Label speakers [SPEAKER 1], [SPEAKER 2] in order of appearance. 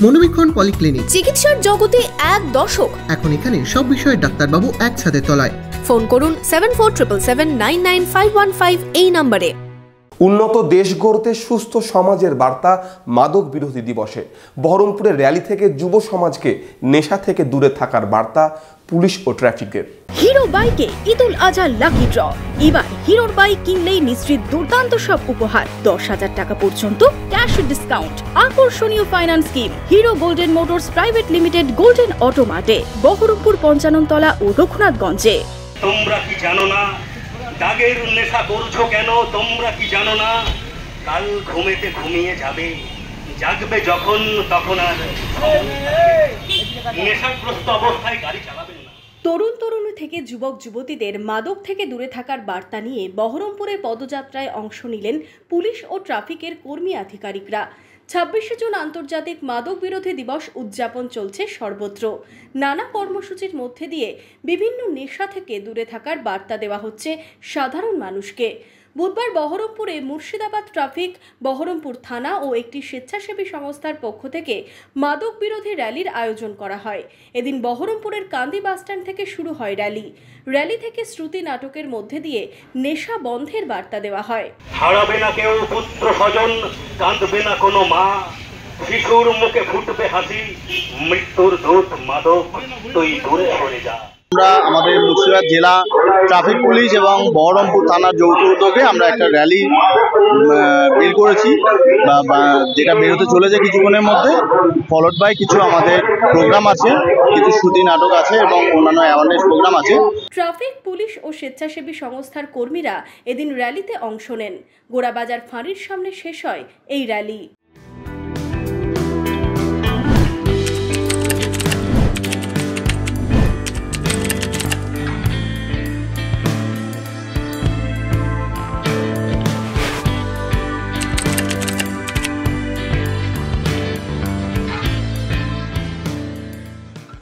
[SPEAKER 1] মনোবীক্ষণ polyclinic,
[SPEAKER 2] চিকিৎসার জগতে এক দশক।
[SPEAKER 1] এখন এখানে সব বিষয়ে ডাক্তারবাবু একসাথে তলায়।
[SPEAKER 2] ফোন করুন 7477999515 এই নম্বরে।
[SPEAKER 3] উন্নত দেশ গড়তে সুস্থ সমাজের বার্তা মাদক বিরোধী দিবসে। বহরমপুরের র্যালি থেকে যুব সমাজকে নেশা থেকে দূরে থাকার বার্তা পুলিশ ও ট্রাফিকের।
[SPEAKER 4] হিরো বাইকে ঈদুল আজহা লাকি ড্র। এবার হিরোর বাইক কিনলেই নিশ্চিত দুর্দান্ত সব উপহার, 10,000 টাকা পর্যন্ত ক্যাশ ডিসকাউন্ট, আকর্ষণীয় finance scheme. Hero golden motors private limited, golden অটোমার্টে, বহরমপুর 55 তলা ও রঘুনাথগঞ্জে।
[SPEAKER 5] তোমরা কি জানো না দাগের নেশা করছো কেন? তোমরা কি জানো না কাল ঘুমেতে ঘুমিয়ে যাবে, জাগবে যখন তখন আর নেশাগ্রস্ত অবস্থায় গাড়ি চালাবেন না।
[SPEAKER 4] তরুণ তরুণী থেকে যুবক যুবতীদের মাদক থেকে দূরে থাকার বার্তা নিয়ে বহরমপুরের পদযাত্রায় অংশ নিলেন পুলিশ ও ট্রাফিকের কর্মী আধিকারিকরা। 26শে জুন আন্তর্জাতিক মাদক বিরোধী দিবস উদযাপন চলছে সর্বত্র। নানা কর্মসূচির মধ্যে দিয়ে বিভিন্ন নেশা থেকে দূরে থাকার বার্তা দেওয়া হচ্ছে সাধারণ মানুষকে। বুধবার বহরমপুরে মুর্শিদাবাদ ট্রাফিক, বহরমপুর থানা ও একটি স্বেচ্ছাসেবী সংস্থার পক্ষ থেকে মাদক বিরোধী র্যালির আয়োজন করা হয়। এদিন বহরমপুরের কান্দি বাসস্ট্যান্ড থেকে শুরু হয় র্যালি থেকে শ্রুতি নাটকের মধ্যে দিয়ে নেশা বন্ধের বার্তা দেওয়া হয়।
[SPEAKER 5] হারাবে না কেউ পুত্র স্বজন, কাঁদবে না কোনো মা, শিশুর মুখে ফুটবে হাসি, মৃত্যুর দূত মাদক তুই দূরে সরে যা।
[SPEAKER 6] আমরা আমাদের মুর্শিদাবাদ জেলা ট্রাফিক পুলিশ এবং বহরমপুর থানার যৌথ উদ্যোগে আমরা একটা র্যালি বের করেছি, যেটা বেরোতে চলেছে কিছুক্ষণের মধ্যে। ফলোড বাই কিছু আমাদের প্রোগ্রাম আছে, কিছু শ্রুতি নাটক আছে এবং অন্যান্য অ্যাওয়ারনেস প্রোগ্রাম আছে।
[SPEAKER 4] ট্রাফিক পুলিশ ও স্বেচ্ছাসেবী সংস্থার কর্মীরা এদিন র্যালিতে অংশ নেন। গোড়াবাজার ফাঁড়ির সামনে শেষ হয় এই র্যালি।